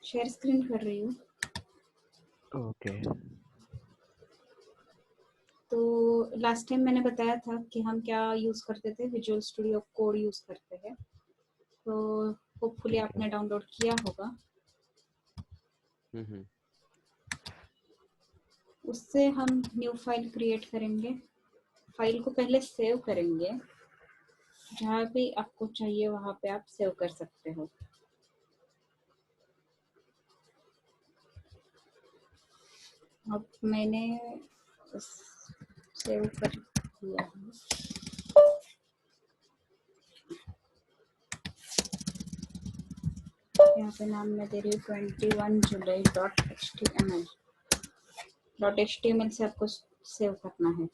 Share screen कर रही हूँ। ओके। तो लास्ट टाइम मैंने बताया था कि हम क्या यूज़ करते थे, विजुअल स्टूडियो कोड यूज़ करते हैं। तो होपफुली आपने डाउनलोड किया होगा। उससे हम न्यू फाइल क्रिएट करेंगे। फाइल को पहले सेव करेंगे, जहाँ भी आपको चाहिए वहाँ पे आप सेव कर सकते हो। अब मैंने सेव कर दिया है। यहाँ पे नाम मैं दे रही हूँ 21 जुलाई .html से आपको सेव करना है।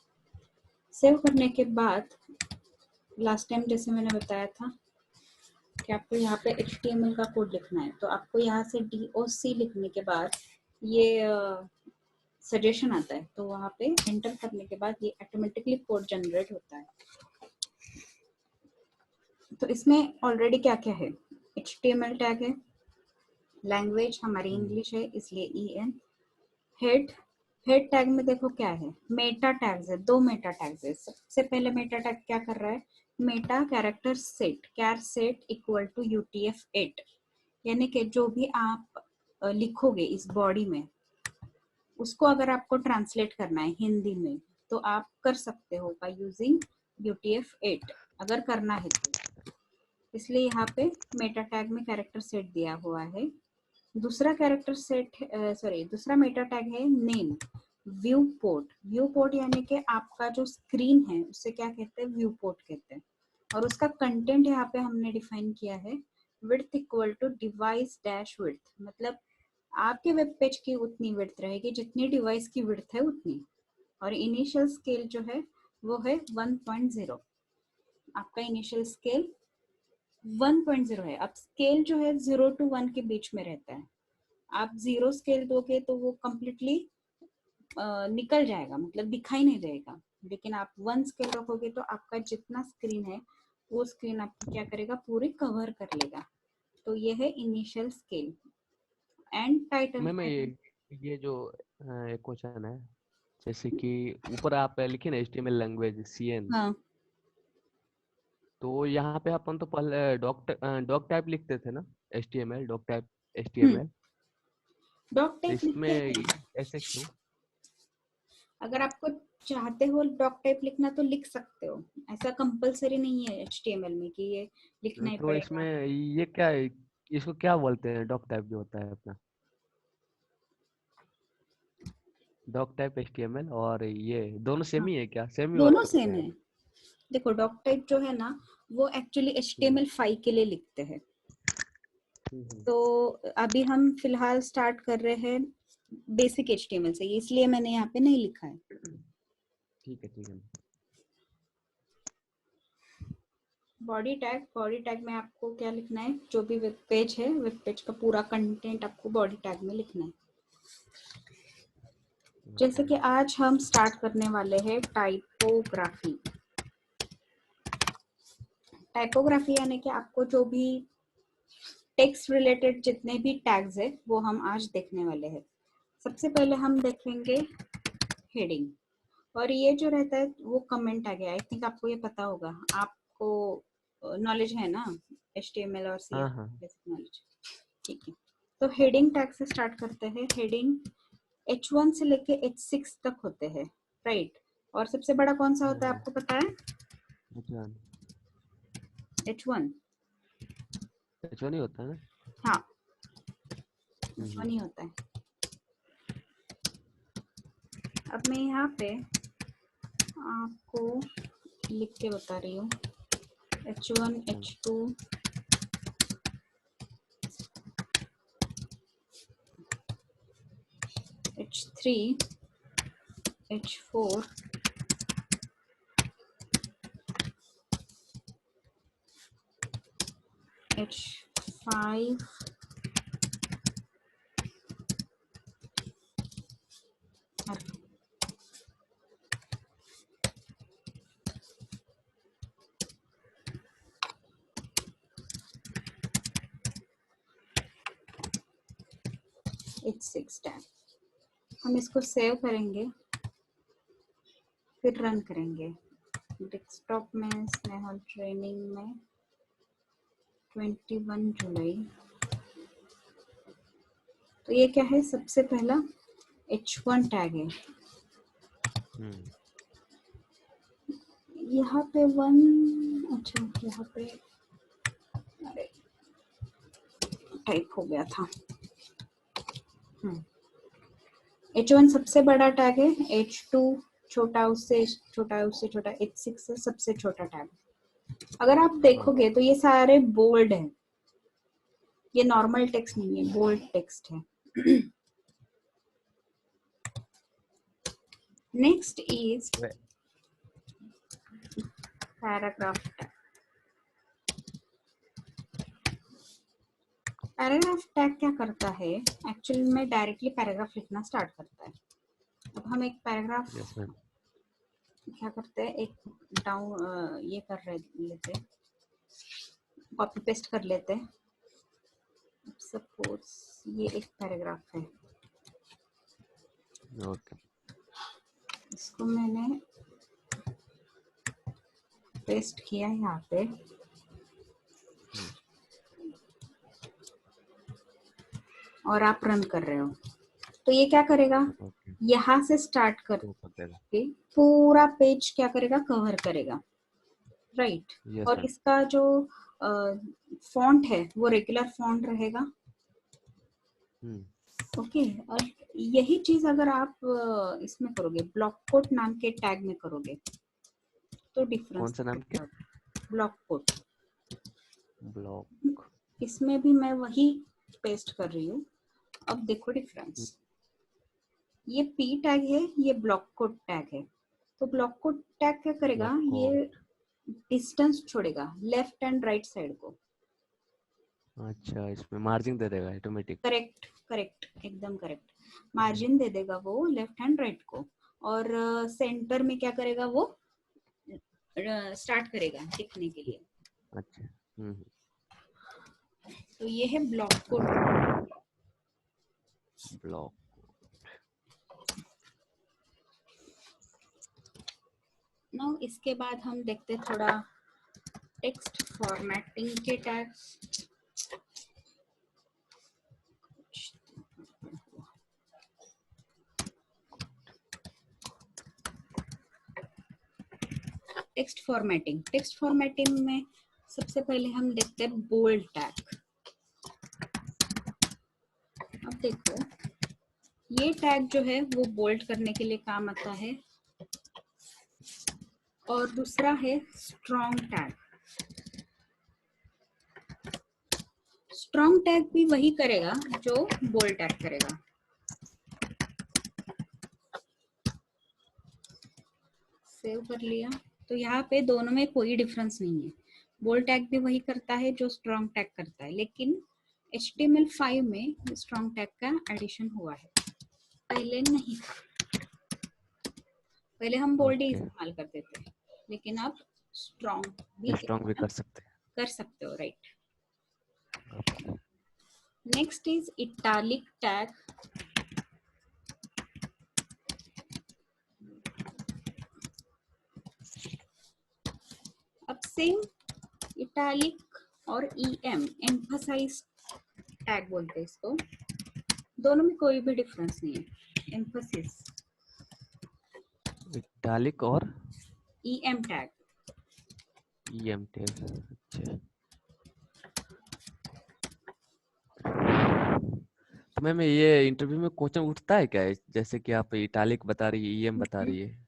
सेव करने के बाद लास्ट टाइम जैसे मैंने बताया था कि आपको यहाँ पे HTML का कोड लिखना है। तो आपको यहाँ से DOC लिखने के बाद ये सजेशन आता है, तो वहाँ पे एंटर करने के बाद ये ऑटोमेटिकली कोड जनरेट होता है। तो इसमें ऑलरेडी क्या क्या है, HTML टैग है, लैंग्वेज हमारी इंग्लिश है इसलिए EN, हेड टैग में देखो क्या है, मेटा टैग्स है, 2 मेटा टैग्स है। सबसे पहले मेटा टैग क्या कर रहा है, meta character set, char set equal to UTF-8, यानी कि जो भी आप लिखोगे इस बॉडी में, उसको अगर आपको ट्रांसलेट करना है हिंदी में तो आप कर सकते हो बाय यूजिंग UTF-8, अगर करना है तो। इसलिए यहाँ पे मेटा टैग में कैरेक्टर सेट दिया हुआ है। दूसरा कैरेक्टर सेट दूसरा मेटा टैग है नेम, व्यू पोर्ट यानी कि आपका जो स्क्रीन है उससे क्या कहते हैं, व्यू पोर्ट कहते हैं। और उसका कंटेंट यहाँ पे हमने डिफाइन किया है width equal to device dash width, मतलब आपके वेब पेज की उतनी विड्थ रहेगी जितनी डिवाइस की विड्थ है उतनी। और इनिशियल स्केल जो है वो है 1.0, आपका इनिशियल स्केल 1.0 है। अब स्केल जो है 0 to 1 के बीच में रहता है। आप 0 स्केल दोगे तो वो कम्प्लीटली निकल जाएगा, मतलब दिखाई नहीं देगा। लेकिन आप 1 स्केल रखोगे तो आपका जितना स्क्रीन है वो स्क्रीन आपकी क्या करेगा, पूरी कवर कर लेगा। तो ये है initial scale and title. Ma'am ये जो एक क्वेश्चन है, जैसे कि ऊपर आप लिखे ना HTML लैंग्वेज CN, हाँ, तो यहाँ पे अपन तो पहले डॉक टाइप लिखते थे ना, HTML doc type HTML, doc तो टाइप लिखते इसमें हैं। ऐसे क्यों? अगर आपको चाहते हो डॉक टाइप लिखना तो लिख सकते हो, ऐसा कंपलसरी नहीं है HTML में कि ये लिखना ही तो पड़ेगा। इसमें ये क्या है, इसको क्या बोलते हैं, डॉक टाइप जो होता है अपना, डॉक टाइप HTML और ये दोनों सेम हाँ, ही है क्या, सेम ही वर्क दोनों करते सेम हैं? है। देखो डॉक टाइप जो है ना वो एक्चुअली हम्म, HTML5 के लिए लिखते हैं। हम्म, तो अभी हम फिलहाल स्टार्ट कर रहे हैं बेसिक HTML से, इसलिए मैंने यहाँ पे नहीं लिखा है। ठीक है। बॉडी टैग में आपको क्या लिखना है, जो भी वेब पेज है वेब पेज का पूरा कंटेंट आपको बॉडी टैग में लिखना है। जैसे ओके। कि आज हम स्टार्ट करने वाले हैं टाइपोग्राफी। टाइपोग्राफी यानी कि आपको जो भी टेक्स्ट रिलेटेड जितने भी टैग्स है वो हम आज देखने वाले हैं। सबसे पहले हम देखेंगे हेडिंग, और ये जो रहता है वो कमेंट आ गया, आई थिंक आपको ये पता होगा, आपको नॉलेज है ना HTML और हाँ CSS हाँ। Basic knowledge. ठीक है, तो हेडिंग टैग से स्टार्ट करते हैं। हेडिंग H1 से लेके H6 तक होते हैं, राइट। और सबसे बड़ा कौन सा होता है आपको पता है, अच्छा, H1। अच्छा नहीं होता है ना? हाँ, हम्म, H1 ही होता है। अब मैं यहाँ पे आपको लिख के बता रही हूँ, H1 H2 H3 H4 H5 H6 tag. हम इसको सेव करेंगे, फिर रन करेंगे। डेस्कटॉप में स्नेहल ट्रेनिंग में 21 जुलाई। तो ये क्या है, सबसे पहला H1 टैग है। यहाँ पे 1, अच्छा यहाँ पे अरे टाइप हो गया था। H1 सबसे बड़ा टैग है, H2 छोटा, उससे छोटा, उससे छोटा, H6 है सबसे छोटा टैग। अगर आप देखोगे तो ये सारे बोल्ड है, ये नॉर्मल टेक्स्ट नहीं है, बोल्ड टेक्स्ट है। Next is paragraph tag. Paragraph tag क्या करता है, एक्चुअली में डायरेक्टली पैराग्राफ लिखना स्टार्ट करता है। अब हम एक पैराग्राफ क्या करते हैं, एक डाउन ये कर लेते, कॉपी पेस्ट कर लेते हैं। सपोज ये एक पैराग्राफ है, इसको मैंने पेस्ट किया यहाँ पे, और आप रन कर रहे हो, तो ये क्या करेगा, यहाँ से स्टार्ट करके पूरा पेज क्या करेगा, कवर करेगा, राइट। और इसका जो फॉन्ट है वो रेगुलर फॉन्ट रहेगा। ओके, और यही चीज अगर आप इसमें करोगे, ब्लॉक कोट नाम के टैग में करोगे तो डिफरेंस। कौन सा नाम क्या? Block coat. ब्लॉक, इसमें भी मैं वही पेस्ट कर रही हूँ। अब देखो डिफरेंस, ये P टैग है, ये ब्लॉक कोट टैग है। तो ब्लॉक कोट टैग क्या करेगा, ये डिस्टेंस छोड़ेगा लेफ्ट एंड राइट साइड को। अच्छा, इसमें मार्जिन दे देगा ऑटोमेटिक। करेक्ट करेक्ट, एकदम करेक्ट, मार्जिन दे देगा वो लेफ्ट एंड राइट को। और सेंटर में क्या करेगा, वो स्टार्ट करेगा लिखने के लिए। अच्छा, तो ये है ब्लॉक कोड। ब्लॉक। नाउ इसके बाद हम देखते थोड़ा टेक्स्ट फॉर्मेटिंग के टैग्स। टेक्स्ट फॉर्मेटिंग में सबसे पहले हम देखते हैं बोल्ड टैग। अब देखो, ये टैग जो है वो बोल्ड करने के लिए काम आता है। और दूसरा है स्ट्रॉन्ग टैग। स्ट्रॉन्ग टैग भी वही करेगा जो बोल्ड टैग करेगा। सेव कर लिया, तो यहाँ पे दोनों में कोई डिफरेंस नहीं है। बोल्ड टैग भी वही करता है जो स्ट्रॉन्ग टैग करता है, लेकिन HTML5 में स्ट्रॉन्ग टैग का एडिशन हुआ है, पहले नहीं था। पहले हम बोल्ड ही इस्तेमाल करते थे, लेकिन अब स्ट्रॉन्ग भी कर सकते हो, right. Next is italic tag. अब सेम इटालिक और EM एम्फसाइज टैग बोलते हैं इसको, दोनों में कोई भी डिफरेंस नहीं है। एम्फसिस, इटालिक और EM टैग। EM टैग, अच्छा। तो मैम ये इंटरव्यू में क्वेश्चन उठता है क्या, जैसे कि आप इटालिक बता रही है, EM बता रही है?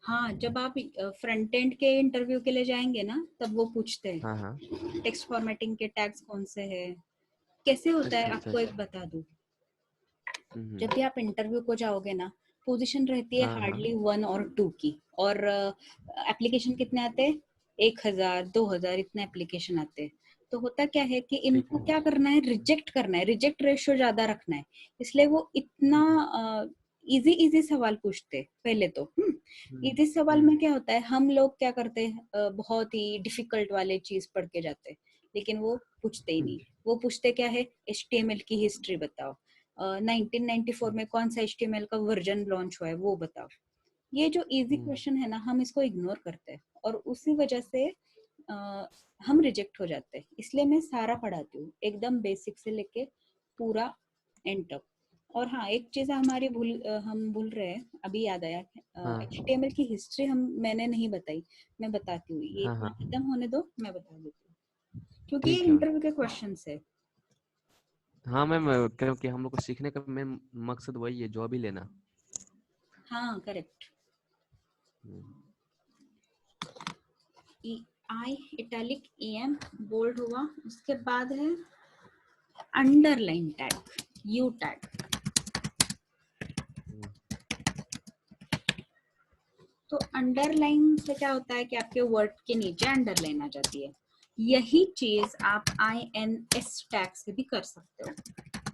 हाँ, जब आप फ्रंट एंड के इंटरव्यू के लिए जाएंगे ना, तब वो पूछते हैं हाँ, टेक्स्ट फॉर्मेटिंग के टैग्स कौन से हैं। कैसे होता है आपको एक बता दूं, जब भी आप इंटरव्यू को जाओगे ना, पोजीशन रहती है हार्डली 1 और 2 की, और एप्लीकेशन कितने आते हैं, 1000 2000 इतने एप्लीकेशन आते हैं। तो होता क्या है कि इनको क्या करना है, रिजेक्ट करना है, रिजेक्ट रेशियो ज्यादा रखना है, इसलिए वो इतना इजी सवाल पूछते पहले तो। इजी सवाल में क्या होता है, हम लोग क्या करते हैं, बहुत ही डिफिकल्ट वाले चीज पढ़ के जाते हैं, लेकिन वो पूछते ही नहीं। हम्म, वो पूछते क्या है, HTML की हिस्ट्री बताओ, 1994 में कौन सा HTML का वर्जन लॉन्च हुआ है वो बताओ। ये जो इजी हम्म, क्वेश्चन है ना, हम इसको इग्नोर करते हैं और उसी वजह से हम रिजेक्ट हो जाते हैं। इसलिए मैं सारा पढ़ाती हूँ, एकदम बेसिक से लेके पूरा एंड तक। और हाँ, एक चीज हमारी हम भूल रहे हैं, अभी याद आया। हाँ HTML की हिस्ट्री मैंने नहीं बताई, मैं बताती हूँ। ये हाँ इतना हाँ खत्म होने दो, मैं बता देती हूँ, क्योंकि ये ठीक है मैम। इंटरव्यू के क्वेश्चन है। हाँ मैम, क्योंकि हम लोग को सीखने का मेन मकसद वही है, जॉब ही लेना। हाँ करेक्ट। हम्म, आई इटैलिक EM बोल्ड हुआ, उसके बाद है अंडरलाइन टैग, यू टैग। हम्म, तो अंडरलाइन से क्या होता है कि आपके वर्ड के नीचे अंडरलाइन आ जाती है। यही चीज आप INS टैग से भी कर सकते हो,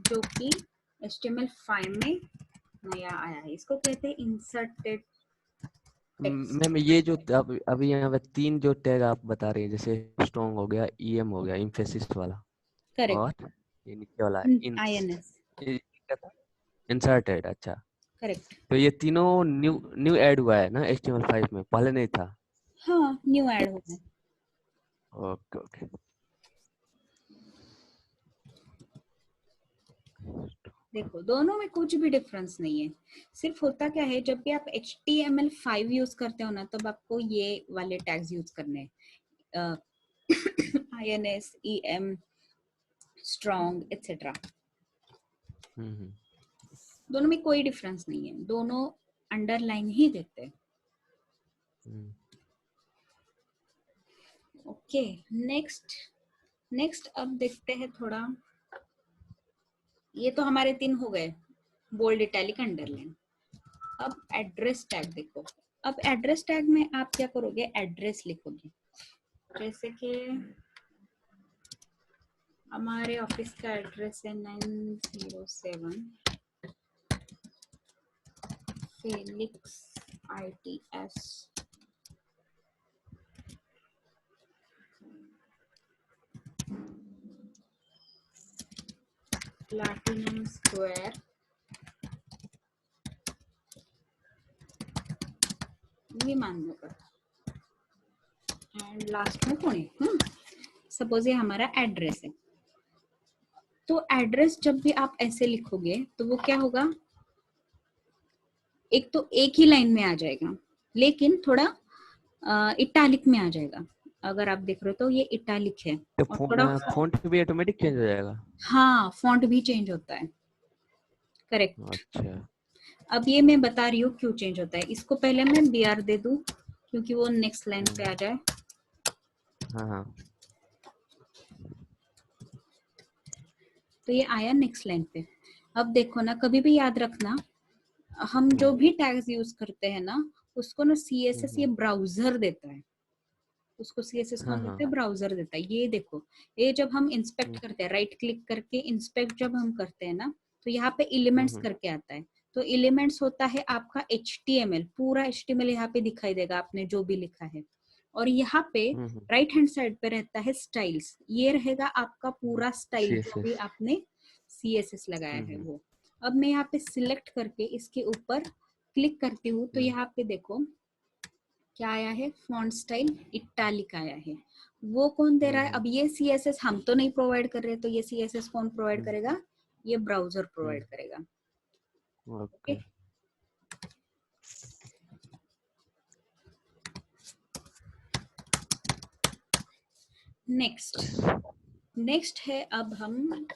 जो कि HTML5 में नया आया है। इसको कहते हैं इंसर्टेड टेक्स्ट। मैम ये जो अभी यहाँ पे 3 जो टैग आप बता रही हैं, जैसे स्ट्रॉन्ग हो गया, ईएम हो गया, इम्फेसिस वाला, और करेक्ट। ये नीचे वाला INS। ये क्या था? इंसर्टेड। अच्छा, करेक्ट। तो ये तीनों न्यू न्यू ऐड हुआ है ना HTML5 में, पहले नहीं था? हाँ, न्यू ऐड हुआ है। Okay okay. देखो, दोनों में कुछ भी डिफरेंस नहीं है। सिर्फ होता क्या है, जब भी आप HTML5 यूज करते हो ना, तब आपको ये वाले टैग्स यूज करने हैं, INS, EM, स्ट्रॉन्ग, एक्सेट्रा। हम्म, दोनों में कोई डिफरेंस नहीं है, दोनों अंडरलाइन ही देते हैं। हम्म, ओके, नेक्स्ट। नेक्स्ट अब देखते हैं थोड़ा। ये तो हमारे 3 हो गए, बोल्ड, इटैलिक, अंडरलाइन। अब एड्रेस टैग देखो। अब एड्रेस टैग में आप क्या करोगे, एड्रेस लिखोगे। जैसे कि हमारे ऑफिस का एड्रेस है 907 Felix ITS platinum square, Viman Nagar, and last में पुणे। सपोज ये हमारा एड्रेस है। तो एड्रेस जब भी आप ऐसे लिखोगे तो वो क्या होगा, एक तो एक ही लाइन में आ जाएगा, लेकिन थोड़ा इटालिक में आ जाएगा। अगर आप देख रहे हो तो ये इटालिक है, तो और थोड़ा फॉन्ट भी ऑटोमेटिक चेंज हो जाएगा? हाँ, फॉन्ट भी चेंज होता है। करेक्ट। अच्छा। अब ये मैं बता रही हूँ क्यों चेंज होता है। इसको पहले मैं BR दे दूं, क्योंकि वो नेक्स्ट लाइन पे आ जाए। हाँ हाँ। तो ये आया नेक्स्ट लाइन पे। अब देखो ना, कभी भी याद रखना, हम जो हम्म, भी टैग्स यूज करते हैं ना, उसको ना CSS ये हम्म, ब्राउजर देता है। उसको CSS हाँ कौन हाँ। देता है, ब्राउजर देता है। ये देखो, ये जब हम इंस्पेक्ट हम्म, करते हैं, राइट क्लिक करके इंस्पेक्ट जब हम करते हैं ना, तो यहाँ पे हम्म, एलिमेंट्स करके आता है। तो एलिमेंट्स होता है आपका HTML, पूरा HTML यहाँ पे दिखाई देगा आपने जो भी लिखा है। और यहाँ पे हम्म, राइट हैंड साइड पे रहता है स्टाइल्स, ये रहेगा आपका पूरा स्टाइल जो भी CSS। आपने CSS लगाया है हम्म, वो। अब मैं यहाँ पे सिलेक्ट करके इसके ऊपर क्लिक करती हूँ, तो हम्म, यहाँ पे देखो क्या आया है, फॉन्ट स्टाइल इटालिक आया है। वो कौन दे रहा है, हम्म, अब ये CSS हम तो नहीं प्रोवाइड कर रहे, तो ये CSS कौन प्रोवाइड हम्म, करेगा, ये ब्राउजर हम्म, प्रोवाइड करेगा। Okay, okay. नेक्स्ट। नेक्स्ट है, अब हम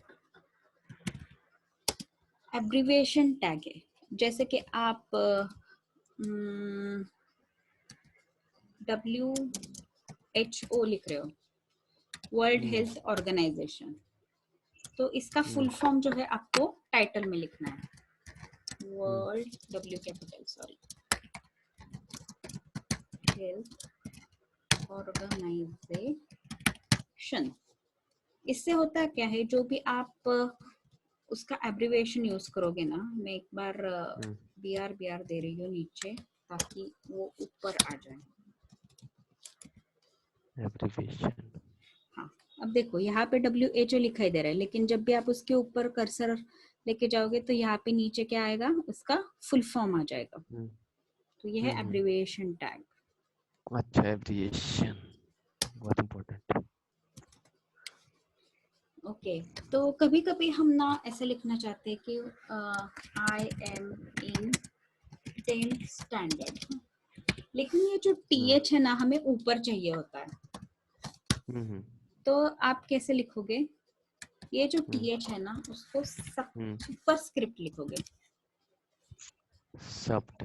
एब्रिविएशन टैग है। जैसे कि आप WHO लिख रहे हो, वर्ल्ड हम्म, हेल्थ ऑर्गेनाइजेशन, तो इसका फुल हम्म, फॉर्म जो है आपको टाइटल में लिखना है, hmm, world W capital sorry health organization. इससे होता क्या है, जो भी आप उसका एब्रिविएशन यूज करोगे ना, मैं एक बार हम्म, BR दे रही हूँ नीचे, ताकि वो ऊपर आ जाए। एब्रिविएशन। हाँ, अब देखो यहाँ पे WHO लिखाई दे रहा है, लेकिन जब भी आप उसके ऊपर कर्सर लेके जाओगे तो यहाँ पे नीचे क्या आएगा, उसका फुल फॉर्म आ जाएगा। तो ये है एब्रिविएशन टैग। अच्छा, एब्रिविएशन बहुत इम्पोर्टेंट। ओके, तो कभी कभी हम ना ऐसे लिखना चाहते हैं कि I am in 10th standard, लेकिन ये जो TH है ना हमें ऊपर चाहिए होता है। तो आप कैसे लिखोगे, ये जो TH है ना उसको सुपर स्क्रिप्ट लिखोगे, सब्ट,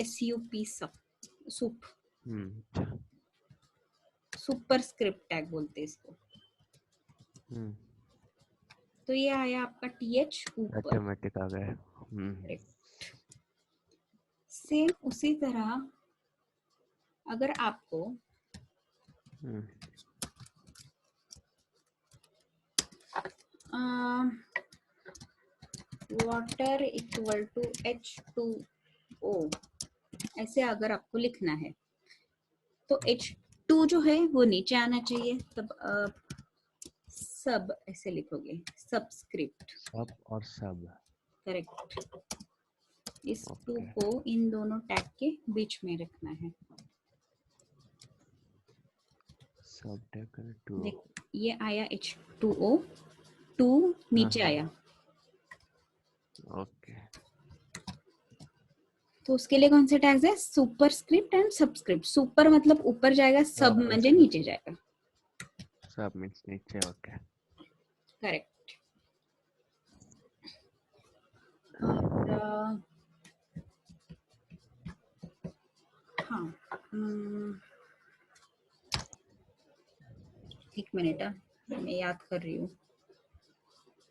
SUP सब, सुप, अच्छा, सुपर स्क्रिप्ट टैग बोलते हैं इसको। तो ये आया आपका TH ऊपर, ऑटोमेटिक आ गया। सेम उसी तरह अगर आपको वाटर इक्वल टू H2O ऐसे अगर आपको लिखना है तो H2 जो है वो नीचे आना चाहिए, तब सब ऐसे लिखोगे, सबस्क्रिप्ट, सब और सब, करेक्ट। इस 2 को इन दोनों टैग के बीच में रखना है। सब टैग 2, देखो ये आया H2O, 2 नीचे आया, ओके। तो उसके लिए कौन से टैग्स है, super script and subscript. Super मतलब ऊपर जाएगा, सब म्हणजे नीचे जाएगा, सब मींस नीचे, ओके, करेक्ट। और हाँ, एक मिनट, मैं याद कर रही हूँ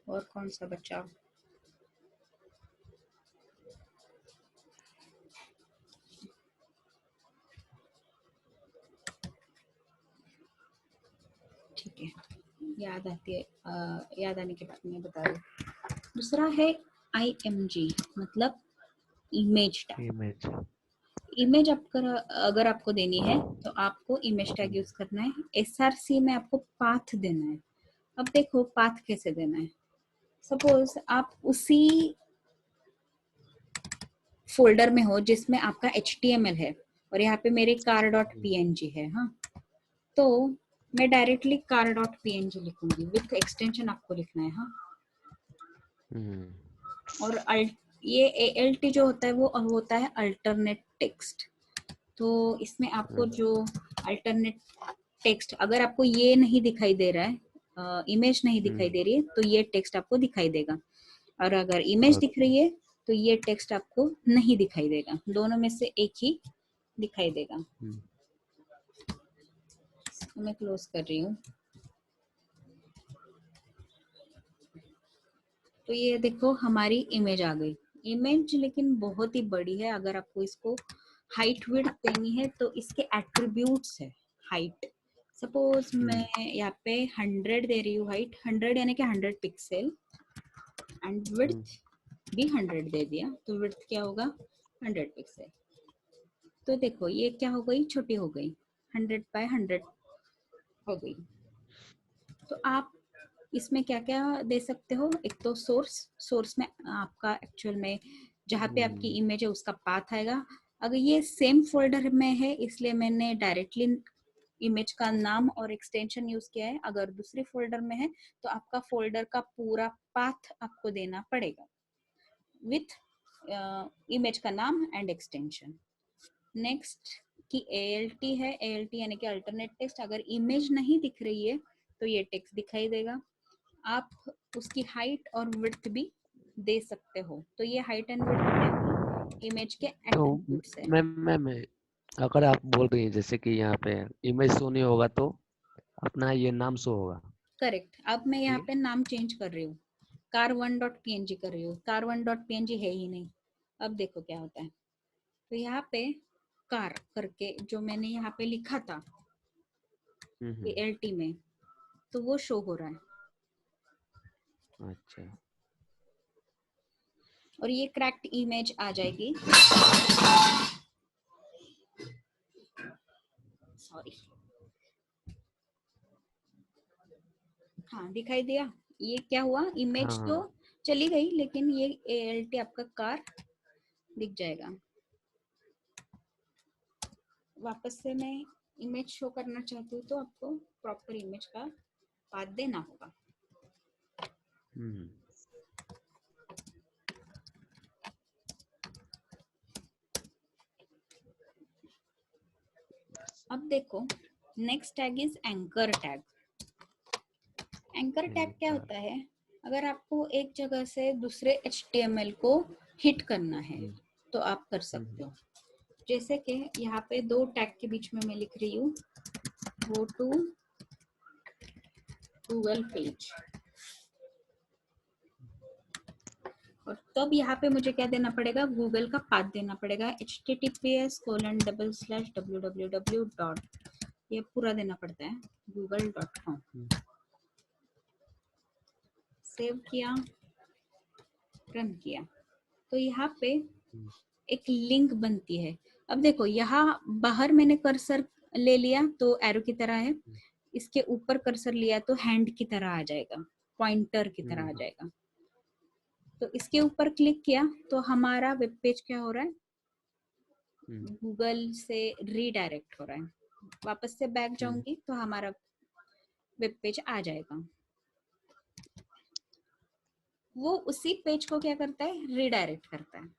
और कौन सा बच्चा। ठीक है, याद आती है, याद आने के बाद मैं बता रही हूँ। दूसरा है IMG, मतलब इमेज टैग। इमेज अगर आपको देनी है तो आपको इमेज टैग यूज करना है। SRC में आपको पाथ देना है। अब देखो पाथ कैसे देना है, सपोज आप उसी फोल्डर में हो जिसमें आपका HTML है और यहाँ पे मेरे car.png है, हाँ, तो मैं डायरेक्टली car.png लिखूंगी, विथ एक्सटेंशन आपको लिखना है, हाँ। और ये ALT जो होता है वो होता है अल्टरनेट टेक्स्ट। तो इसमें आपको जो अल्टरनेट टेक्स्ट, अगर आपको ये नहीं दिखाई दे रहा है, इमेज नहीं दिखाई दे रही है, तो ये टेक्स्ट आपको दिखाई देगा, और अगर इमेज दिख रही है तो ये टेक्स्ट आपको नहीं दिखाई देगा, दोनों में से एक ही दिखाई देगा। इसको मैं क्लोज कर रही हूँ। तो ये देखो हमारी इमेज आ गई। इमेज लेकिन बहुत ही बड़ी है, अगर आपको इसको हाइट विड्थ देनी है तो इसके एट्रीब्यूट्स है। हाइट सपोज मैं यहाँ पे 100 दे रही हूँ, हाइट 100 यानी कि 100 पिक्सल, एंड विड्थ भी 100 दे दिया, तो विड्थ क्या होगा 100 पिक्सल। तो देखो ये क्या हो गई, छोटी हो गई, 100 बाय 100 हो गई। तो आप इसमें क्या क्या दे सकते हो, एक तो सोर्स में आपका एक्चुअल में जहाँ पे आपकी इमेज है उसका पाथ आएगा। अगर ये सेम फोल्डर में है इसलिए मैंने डायरेक्टली इमेज का नाम और एक्सटेंशन यूज किया है। अगर दूसरी फोल्डर में है तो आपका फोल्डर का पूरा पाथ आपको देना पड़ेगा विथ इमेज का नाम एंड एक्सटेंशन। नेक्स्ट की ALT है, ALT यानी कि अल्टरनेट टेक्स्ट। अगर इमेज नहीं दिख रही है तो ये टेक्स्ट दिखाई देगा। आप उसकी हाइट और विड्थ भी दे सकते हो। तो ये हाइट एंड विड्थ इमेज के एट्रीब्यूट्स है। मैं अगर आप बोल रही हैं जैसे कि यहाँ पे इमेज शो नहीं होगा तो अपना ये नाम शो होगा, करेक्ट। अब मैं यहाँ पे नाम चेंज कर रही हूँ, car1.png कर रही हूँ, car1.png है ही नहीं। अब देखो क्या होता है, तो यहाँ पे कार करके जो मैंने यहाँ पे लिखा था ALT में, तो वो शो हो रहा है। अच्छा, और ये क्रैक्ड इमेज आ जाएगी, सॉरी। हाँ दिखाई दिया, ये क्या हुआ, हाँ इमेज तो हाँ। चली गई लेकिन ये ALT आपका कार दिख जाएगा। वापस से मैं इमेज शो करना चाहती हूँ तो आपको प्रॉपर इमेज का पाथ देना होगा। हम्म। अब देखो next tag is anchor tag. Anchor tag क्या एंकर। होता है, अगर आपको एक जगह से दूसरे HTML को हिट करना है हम्म तो आप कर सकते हम्म हो। जैसे कि यहाँ पे दो टैग के बीच में मैं लिख रही हूँ गो टू गूगल पेज, और तब यहाँ पे मुझे क्या देना पड़ेगा, गूगल का पाथ देना पड़ेगा, https://www. ये पूरा देना पड़ता है google.com। हम्म सेव किया, रन किया, तो यहाँ पे हम्म एक लिंक बनती है। अब देखो यहाँ बाहर मैंने कर्सर ले लिया तो एरो की तरह है, इसके ऊपर कर्सर लिया तो हैंड की तरह आ जाएगा, पॉइंटर की तरह आ हम्म जाएगा। तो इसके ऊपर क्लिक किया तो हमारा वेब पेज क्या हो रहा है, हम्म गूगल से रीडायरेक्ट हो रहा है। वापस से बैक हम्म जाऊंगी तो हमारा वेब पेज आ जाएगा। वो उसी पेज को क्या करता है, रीडायरेक्ट करता है।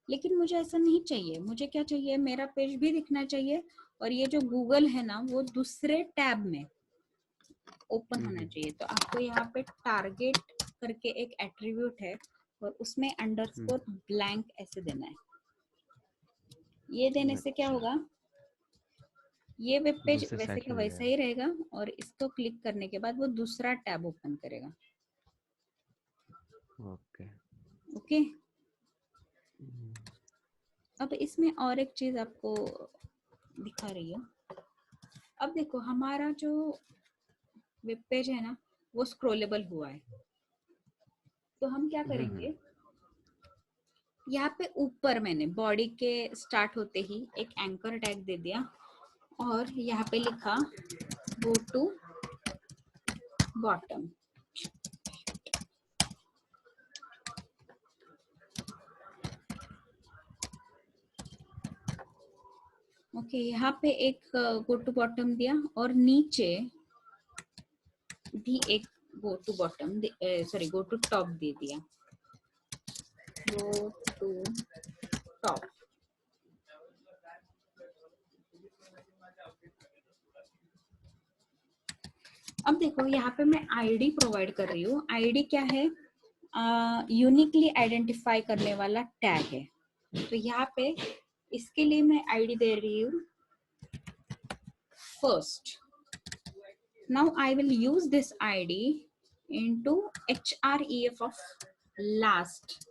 लेकिन मुझे ऐसा नहीं चाहिए, मुझे क्या चाहिए, मेरा पेज भी दिखना चाहिए और ये जो गूगल है ना वो दूसरे टैब में ओपन होना हम्म चाहिए। तो आपको यहाँ पे टारगेट करके एक एट्रीब्यूट है और उसमें अंडरस्कोर ब्लैंक ऐसे देना है। ये देने से क्या अच्छा। होगा, ये वेब पेज दूसरे वैसे साइड का पे ले वैसा जाएगा। ही रहेगा और इसको क्लिक करने के बाद वो दूसरा टैब ओपन करेगा। ओके। ओके। हम्म अब इसमें और एक चीज आपको दिखा रही हूँ। अब देखो हमारा जो वेब पेज है ना वो स्क्रोलेबल हुआ है, तो हम क्या हम्म करेंगे, यहाँ पे ऊपर मैंने बॉडी के स्टार्ट होते ही एक एंकर टैग दे दिया और यहाँ पे लिखा गो टू बॉटम। ओके, यहाँ पे एक गो टू बॉटम दिया और नीचे भी एक go to bottom, sorry go to top दे दिया, गो टू टॉप। अब देखो यहाँ पे मैं आईडी प्रोवाइड कर रही हूँ। आईडी क्या है, यूनिकली आइडेंटिफाई करने वाला टैग है। तो यहाँ पे इसके लिए मैं आईडी दे रही हूँ first. Now I will use this ID into href of last.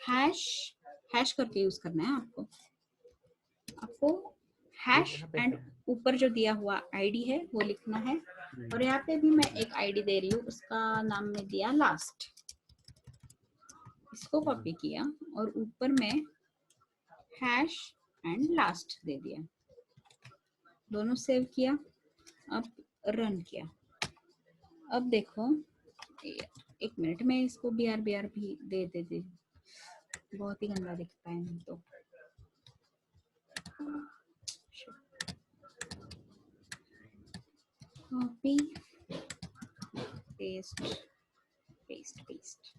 Hash करके यूज करना है आपको। आपको ये हैश कहाँ पे एंड है? ऊपर जो दिया हुआ आईडी है वो लिखना है। और यहाँ पे भी मैं एक आईडी दे रही हूँ, उसका नाम में दिया लास्ट। इसको कॉपी किया और ऊपर में हैश एंड लास्ट दे दिया, दोनों सेव किया। अब रन किया। अब देखो एक मिनट में इसको BR भी दे बहुत ही गंदा दिखता है नहीं तो। Copy paste paste paste.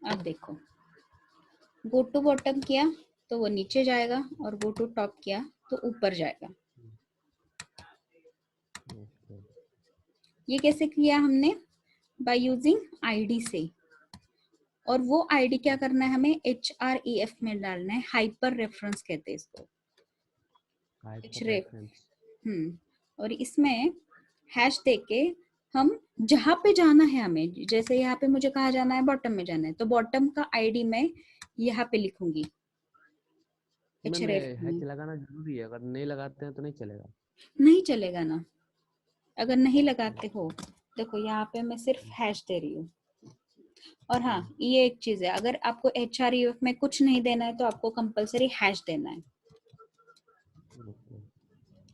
अब देखो गो टू बॉटम किया तो वो नीचे जाएगा और गो टू टॉप किया तो ऊपर जाएगा। ओके। ये कैसे किया हमने, बाय यूजिंग आईडी से। और वो आईडी क्या करना है, हमें href में डालना है। हाइपर रेफरेंस कहते हैं इसको, हाइपर href। रेफरेंस। और इसमें हैश देके हम जहां पे जाना है हमें, जैसे यहाँ पे मुझे कहा जाना है, बॉटम में जाना है तो बॉटम का आईडी मैं यहाँ पे लिखूंगी मैम href हैच में। लगाना जरूरी है, अगर नहीं लगाते हैं तो नहीं चलेगा? नहीं चलेगा ना, अगर नहीं लगाते हो। देखो यहाँ पे मैं सिर्फ हैश दे रही हूँ। और हाँ ये एक चीज है, अगर आपको href में कुछ नहीं देना है तो आपको कंपलसरी हैश देना है। ओके।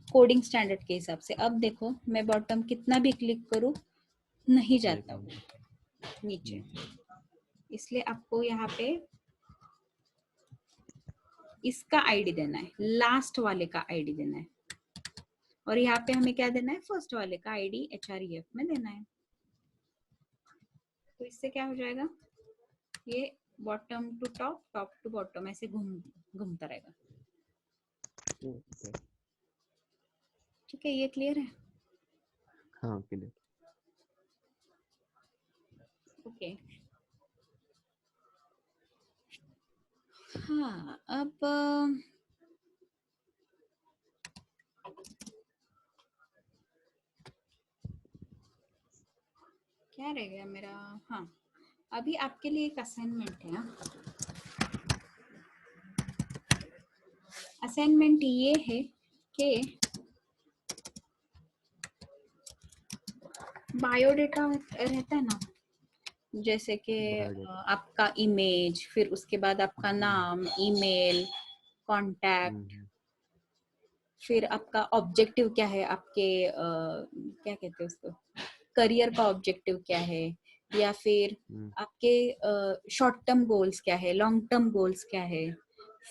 कोडिंग स्टैंडर्ड के हिसाब से। अब देखो मैं बॉटम कितना भी क्लिक करूँ नहीं देख जाता रहा वो हूँ। नीचे, इसलिए आपको यहाँ पे इसका आईडी देना है, लास्ट वाले का आईडी देना है, और यहाँ पे हमें क्या देना है, फर्स्ट वाले का आईडी href में देना है। तो इससे क्या हो जाएगा, ये bottom to top, top to bottom ऐसे घूमता रहेगा। ओके। ठीक है, ये क्लियर है? हाँ क्लियर। ओके। हाँ, अब क्या रह गया मेरा, हाँ अभी आपके लिए एक असाइनमेंट है। असाइनमेंट ये है कि बायोडेटा रहता है ना, जैसे कि बायोडेटा। आपका इमेज, फिर उसके बाद आपका नाम, ईमेल, कांटेक्ट, फिर आपका ऑब्जेक्टिव क्या है, आपके क्या कहते हैं उसको, करियर का ऑब्जेक्टिव क्या है, या फिर आपके शॉर्ट टर्म गोल्स क्या है, लॉन्ग टर्म गोल्स क्या है,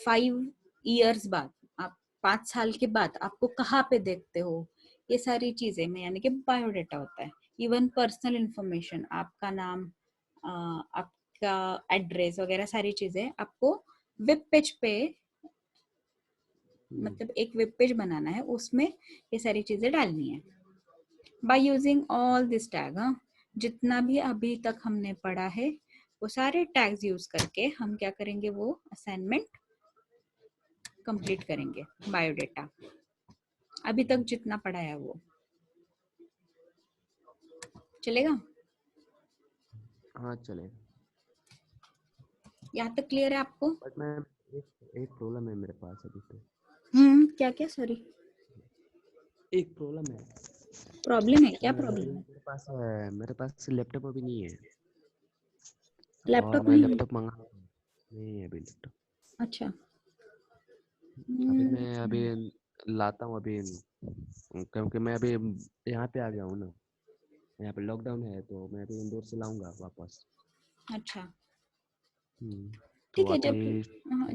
5 इयर्स बाद, आप 5 साल के बाद आपको कहाँ पे देखते हो, ये सारी चीजें में यानी कि बायोडेटा होता है। इवन पर्सनल इंफॉर्मेशन, आपका नाम, आपका एड्रेस वगैरह सारी चीजें आपको वेब पेज पे, मतलब एक वेब पेज बनाना है, उसमें ये सारी चीजें डालनी है by using all this tag. जितना भी अभी तक हमने पढ़ा है वो सारे टैग्स यूज करके हम क्या करेंगे, वो असाइनमेंट कंप्लीट करेंगे। बायोडेटा अभी तक जितना पढ़ा है वो चलेगा? हाँ चलेगा। यहाँ तक क्लियर है आपको? बट मैं एक प्रॉब्लम है मेरे पास अभी तो। क्या क्या, सॉरी, एक प्रॉब्लम है। प्रॉब्लम है? क्या अभी प्रॉब्लम है? मेरे पास लैपटॉप अभी नहीं है, और लैपटॉप मैं नहीं है? लैपटॉप मंगा नहीं है अभी लैपटॉप। अच्छा। अभी मैं अभी लाता हूँ अभी, क्योंकि मैं अभी यहाँ पे आ गया हूँ ना, यहाँ पे लॉकडाउन है, तो मैं अभी इंदौर से लाऊंगा वापस। अच्छा, तो ठीक है। अभी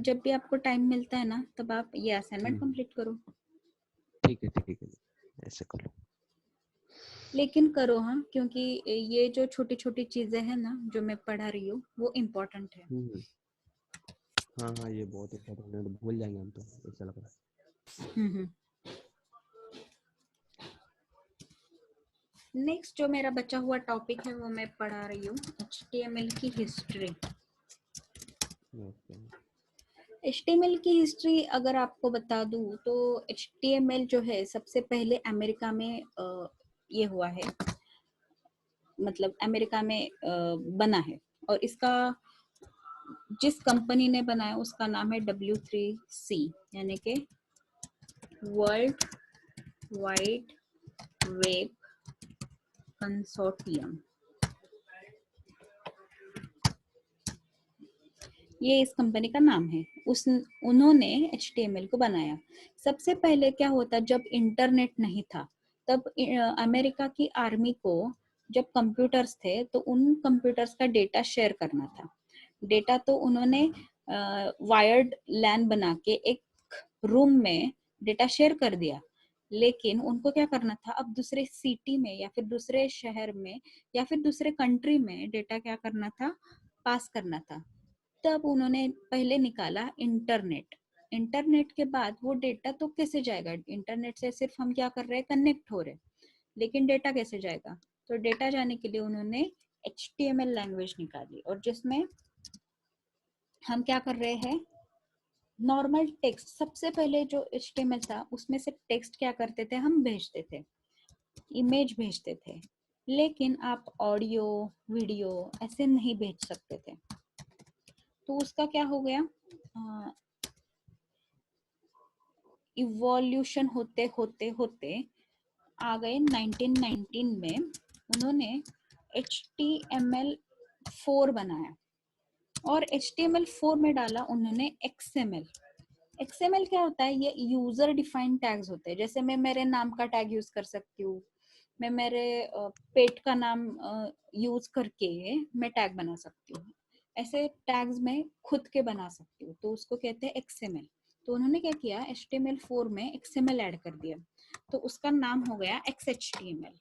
जब भी आपको टाइम मिलता है ना, तब आप ये असाइनमेंट कंप्लीट करो। ठीक है, ऐसे कर लो। लेकिन करो हाँ, क्योंकि ये जो छोटी छोटी चीजें हैं ना जो मैं पढ़ा रही हूँ वो इम्पोर्टेंट है। हाँ हाँ, ये बहुत इम्पोर्टेंट है, तो भूल जाएंगे हम तो, ऐसा लग रहा है। नेक्स्ट जो मेरा बचा हुआ टॉपिक है वो मैं पढ़ा रही हूँ, HTML की हिस्ट्री। HTML की हिस्ट्री अगर आपको बता दूं तो HTML जो है सबसे पहले अमेरिका में ये हुआ है, मतलब अमेरिका में बना है, और इसका जिस कंपनी ने बनाया उसका नाम है W3C, यानी कि वर्ल्ड वाइड वेब कंसोर्टियम। ये इस कंपनी का नाम है। उन्होंने HTML को बनाया। सबसे पहले क्या होता, जब इंटरनेट नहीं था तब अमेरिका की आर्मी को जब कंप्यूटर्स थे तो उन कंप्यूटर्स का डेटा शेयर करना था। डेटा तो उन्होंने वायर्ड लैन बना के एक रूम में डेटा शेयर कर दिया, लेकिन उनको क्या करना था, अब दूसरे सिटी में या फिर दूसरे शहर में या फिर दूसरे कंट्री में डेटा क्या करना था, पास करना था। तब उन्होंने पहले निकाला इंटरनेट। इंटरनेट के बाद वो डेटा तो कैसे जाएगा, इंटरनेट से सिर्फ हम क्या कर रहे हैं, कनेक्ट हो रहे, लेकिन डेटा कैसे जाएगा? तो डेटा जाने के लिए उन्होंने HTML लैंग्वेज निकाली, और जिसमें हम क्या कर रहे हैं, नॉर्मल टेक्स्ट, सबसे पहले जो HTML था उसमें से टेक्स्ट क्या करते थे, हम भेजते थे, इमेज भेजते थे, लेकिन आप ऑडियो वीडियो ऐसे नहीं भेज सकते थे। तो उसका क्या हो गया, इवोल्यूशन होते होते होते आ गए 1919 में, उन्होंने HTML4 बनाया, और HTML4 में डाला उन्होंने XML। XML क्या होता है, ये यूजर डिफाइंड टैग्स होते हैं। जैसे मैं मेरे नाम का टैग यूज कर सकती हूँ, मैं मेरे पेट का नाम यूज करके मैं टैग बना सकती हूँ। ऐसे टैग्स मैं खुद के बना सकती हूँ, तो उसको कहते हैं XML। तो उन्होंने क्या किया, HTML4 में XML ऐड कर दिया, तो उसका नाम हो गया XHTML।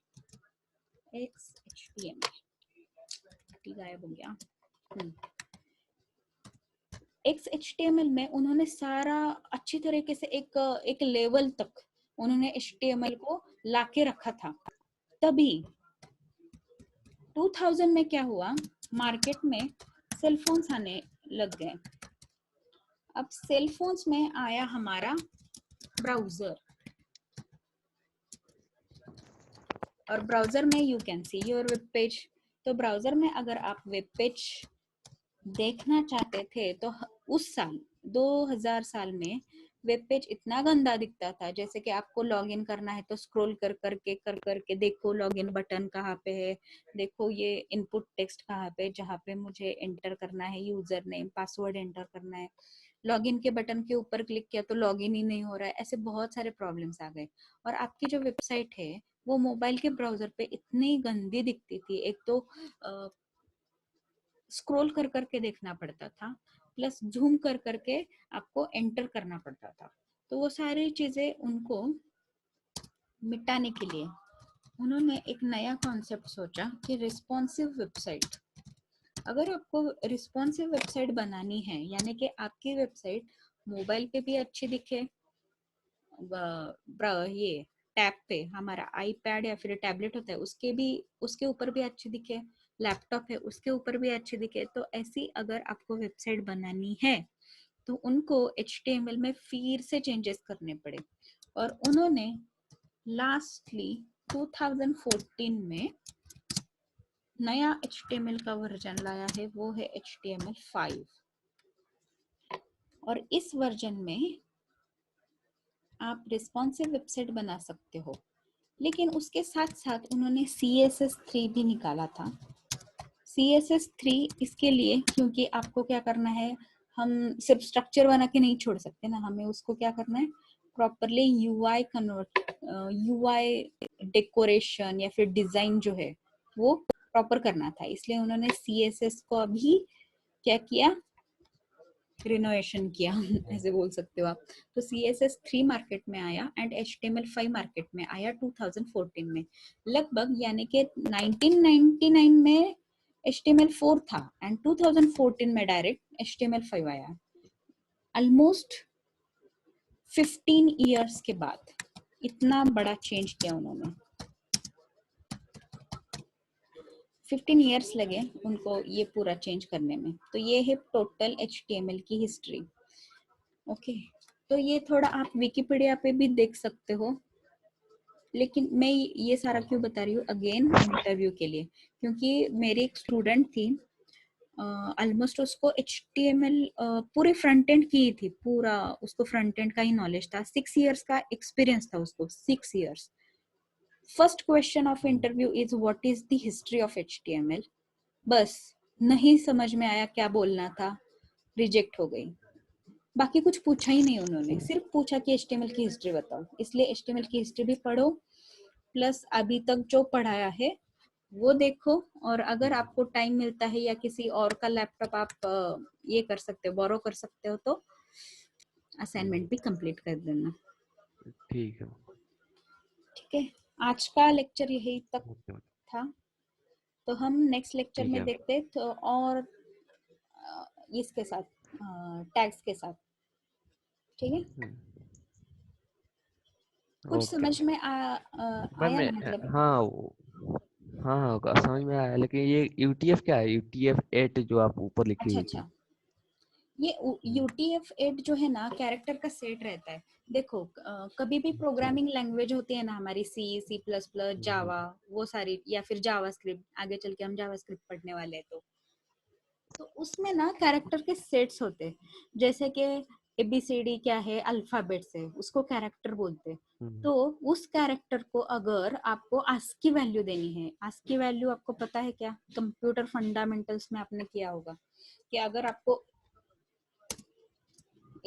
गायब हो गया। XHTML में उन्होंने सारा अच्छी तरीके से एक लेवल तक उन्होंने HTML को लाके रखा था। तभी 2000 में क्या हुआ, मार्केट में सेल फोन्स आने लग गए। अब सेल फोन्स में आया हमारा ब्राउजर, और ब्राउजर में you can see your web page. तो ब्राउजर में अगर आप वेब पेज देखना चाहते थे तो उस साल 2000 साल में वेब पेज इतना गंदा दिखता था, जैसे कि आपको लॉगिन करना है तो स्क्रॉल कर करके देखो लॉगिन बटन कहाँ पे है, देखो ये इनपुट टेक्स्ट कहाँ पे, जहाँ पे मुझे एंटर करना है यूजर नेम पासवर्ड एंटर करना है, लॉगिन के बटन के ऊपर क्लिक किया तो लॉगिन ही नहीं हो रहा है। ऐसे बहुत सारे प्रॉब्लम्स आ गए, और आपकी जो वेबसाइट है वो मोबाइल के ब्राउजर पे इतनी गंदी दिखती थी। एक तो स्क्रॉल कर करके देखना पड़ता था, प्लस जूम कर करके आपको एंटर करना पड़ता था। तो वो सारी चीजें उनको मिटाने के लिए उन्होंने एक नया कॉन्सेप्ट सोचा कि रिस्पॉन्सिव वेबसाइट। अगर आपको रिस्पॉन्सिव वेबसाइट बनानी है, यानी कि आपकी वेबसाइट मोबाइल पे भी अच्छी दिखे, ये टैब पे हमारा आईपैड या फिर टैबलेट होता है उसके ऊपर भी अच्छी दिखे, लैपटॉप है उसके ऊपर भी अच्छी दिखे, तो ऐसी अगर आपको वेबसाइट बनानी है तो उनको HTML में फिर से चेंजेस करने पड़े। और उन्होंने लास्टली 2014 में नया HTML का वर्जन लाया है, वो है HTML5। और इस वर्जन में आप रिस्पॉन्सिव वेबसाइट बना सकते हो, लेकिन उसके साथ साथ उन्होंने CSS3 भी निकाला था। CSS3 इसके लिए क्योंकि आपको क्या करना है, हम सिर्फ स्ट्रक्चर बना के नहीं छोड़ सकते ना, हमें उसको क्या करना है, प्रॉपरली UI डेकोरेशन या फिर डिजाइन जो है वो प्रॉपर करना था। इसलिए उन्होंने CSS को अभी क्या किया, रिनोवेशन किया ऐसे बोल सकते हो आप। तो CSS3 मार्केट में आया एंड HTML5 मार्केट में आया 2014 में लगभग, यानी कि 1999 में HTML4 था एंड 2014 में डायरेक्ट HTML5 आया। ऑलमोस्ट 15 इयर्स के बाद इतना बड़ा चेंज किया उन्होंने। 15 इयर्स लगे उनको ये पूरा चेंज करने में। तो ये है टोटल HTML की हिस्ट्री। ओके, तो ये थोड़ा आप विकिपीडिया पे भी देख सकते हो, लेकिन मैं ये सारा क्यों बता रही हूँ, अगेन इंटरव्यू के लिए, क्योंकि मेरी एक स्टूडेंट थी, ऑलमोस्ट उसको HTML पूरे फ्रंट एंड की थी, पूरा उसको फ्रंट एंड का ही नॉलेज था, 6 इयर्स का एक्सपीरियंस था उसको, 6 years. First question of interview is what is the history of HTML। बस नहीं समझ में आया क्या बोलना था, रिजेक्ट हो गई। बाकी कुछ पूछा ही नहीं उन्होंने, सिर्फ पूछा कि HTML की हिस्ट्री बताओ। इसलिए HTML की हिस्ट्री भी पढ़ो, प्लस अभी तक जो पढ़ाया है वो देखो, और अगर आपको टाइम मिलता है या किसी और का लैपटॉप आप ये कर सकते हो, बोरो कर सकते हो, तो असाइनमेंट भी कंप्लीट कर देना। ठीक है। ठीक है, आज का लेक्चर यही तक ओके। था, तो हम नेक्स्ट लेक्चर ठीक में है। देखते हैं तो, और इसके साथ टैग्स के साथ। ठीक है, कुछ ओके। समझ में मैम आया ना, मतलब। हाँ हाँ हाँ समझ में आया, लेकिन ये UTF क्या है, UTF-8 जो आप ऊपर लिखी अच्छा हुई थी? अच्छा, ये UTF-8 जो है ना, कैरेक्टर का सेट रहता है। देखो कभी भी प्रोग्रामिंग लैंग्वेज होती है ना हमारी, C++, हम्म, जावा, वो सारी, या फिर जावा स्क्रिप्ट, आगे चल के हम जावा स्क्रिप्ट पढ़ने वाले हैं, तो उसमें ना कैरेक्टर के सेट्स होते हैं। जैसे कि ABCD क्या है, अल्फाबेट्स है, उसको कैरेक्टर बोलते हैं। हम्म, तो उस कैरेक्टर को अगर आपको ASCII वैल्यू देनी है, ASCII वैल्यू आपको पता है क्या, कंप्यूटर फंडामेंटल्स में आपने किया होगा कि अगर आपको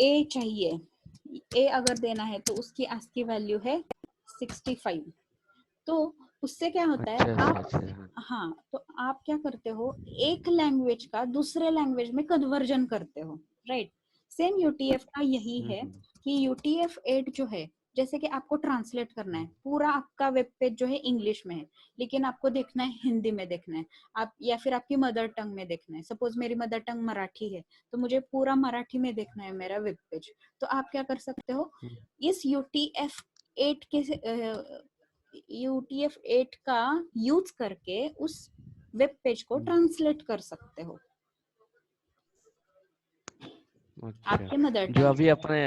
A चाहिए ए अगर देना है तो उसकी आस्की वैल्यू है 65। तो उससे क्या होता है, अच्छा आप अच्छा अच्छा। हाँ, तो आप क्या करते हो, एक लैंग्वेज का दूसरे लैंग्वेज में कन्वर्जन करते हो, राइट। सेम यूटीएफ का यही है हम्म। कि यूटीएफ 8 जो है, जैसे कि आपको ट्रांसलेट करना है, पूरा आपका वेब पेज जो है इंग्लिश में है, लेकिन आपको देखना है हिंदी में देखना है, आप या फिर आपकी मदर टंग में देखना है। सपोज मेरी मदर टंग मराठी है, तो मुझे पूरा मराठी में देखना है मेरा वेब पेज। तो आप क्या कर सकते हो, इस यूटीएफ 8 के UTF-8 का यूज करके उस वेब पेज को ट्रांसलेट कर सकते हो अच्छा, आपके मदर जो टंग अभी अपने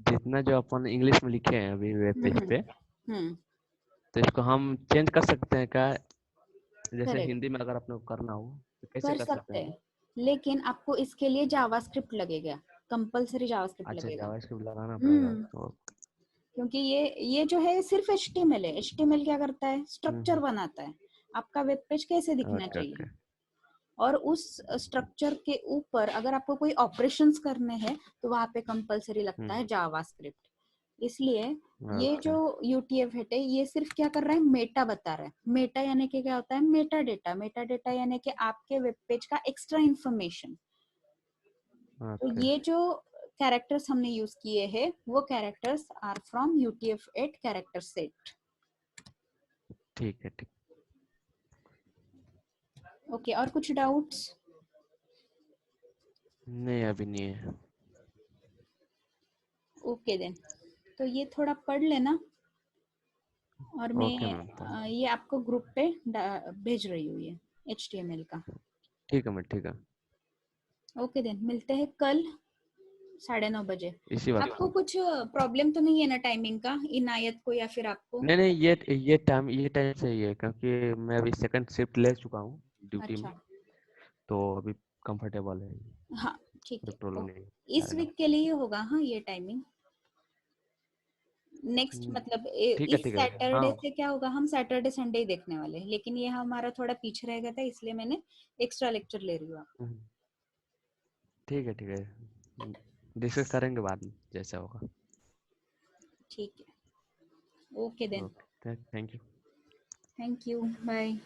जितना जो अपन इंग्लिश में लिखे हैं अभी वेब पेज पे, हम्म, तो इसको हम चेंज कर सकते हैं क्या? जैसे करेक्ट, हिंदी में अगर अपने को करना हो तो कैसे कर कर सकते सकते हैं? हैं, लेकिन आपको इसके लिए जावास्क्रिप्ट लगेगा, कंपलसरी जावास्क्रिप्ट अच्छा, लगेगा। जावास्क्रिप्ट लगाना पड़ेगा हम्म, तो। क्योंकि ये जो है सिर्फ HTML है। HTML क्या करता है, स्ट्रक्चर हम्म। बनाता है, आपका वेब पेज कैसे दिखना ओके चाहिए। ओके। और उस स्ट्रक्चर के ऊपर अगर आपको कोई ऑपरेशंस करने हैं तो वहां पे कंपलसरी लगता है हम्म। जावास्क्रिप्ट। इसलिए ये जो ओके। यूटीएफ है ये सिर्फ क्या कर रहा है, मेटा बता रहा है। मेटा यानी कि क्या होता है, मेटा डेटा। मेटा डेटा यानी कि आपके वेब पेज का एक्स्ट्रा इंफॉर्मेशन। तो ओके। ये जो कैरेक्टर्स हमने यूज किए हैं वो characters are from UTF-8 character set. ठीक है ठीक। ओके, और कुछ डाउट्स? नहीं अभी नहीं है। ओके देन, तो ये थोड़ा पढ़ लेना, और ओके मैं मैम। ये आपको ग्रुप पे भेज रही हूँ ये HTML का। ठीक है मैम ठीक है। ओके देन, मिलते हैं कल 9:30 बजे। इसी वक्त। आपको कुछ प्रॉब्लम तो नहीं है ना टाइमिंग का, इनायत को या फिर आपको? नहीं नहीं, ये टाइम सही है क्योंकि मैं अभी सेकंड शिफ्ट ले चुका हूँ ड्यूटी में, अच्छा, तो अभी कंफर्टेबल है। हाँ, ठीक कोई है। प्रॉब्लम तो नहीं इस आएगा। वीक के लिए होगा हाँ ये टाइमिंग। नेक्स्ट हम्म, मतलब ठीक है इस ठीक है। हाँ। सैटरडे से क्या होगा, हम सैटरडे संडे ही देखने वाले हैं, लेकिन ये हमारा थोड़ा पीछे रह गया था, इसलिए मैंने एक्स्ट्रा लेक्चर ले रही हूँ आपको। हम्म, ठीक है ठीक है। डिस्कस करेंगे बाद में जैसा होगा। ठीक है, okay then, okay, thank you. Thank you, bye.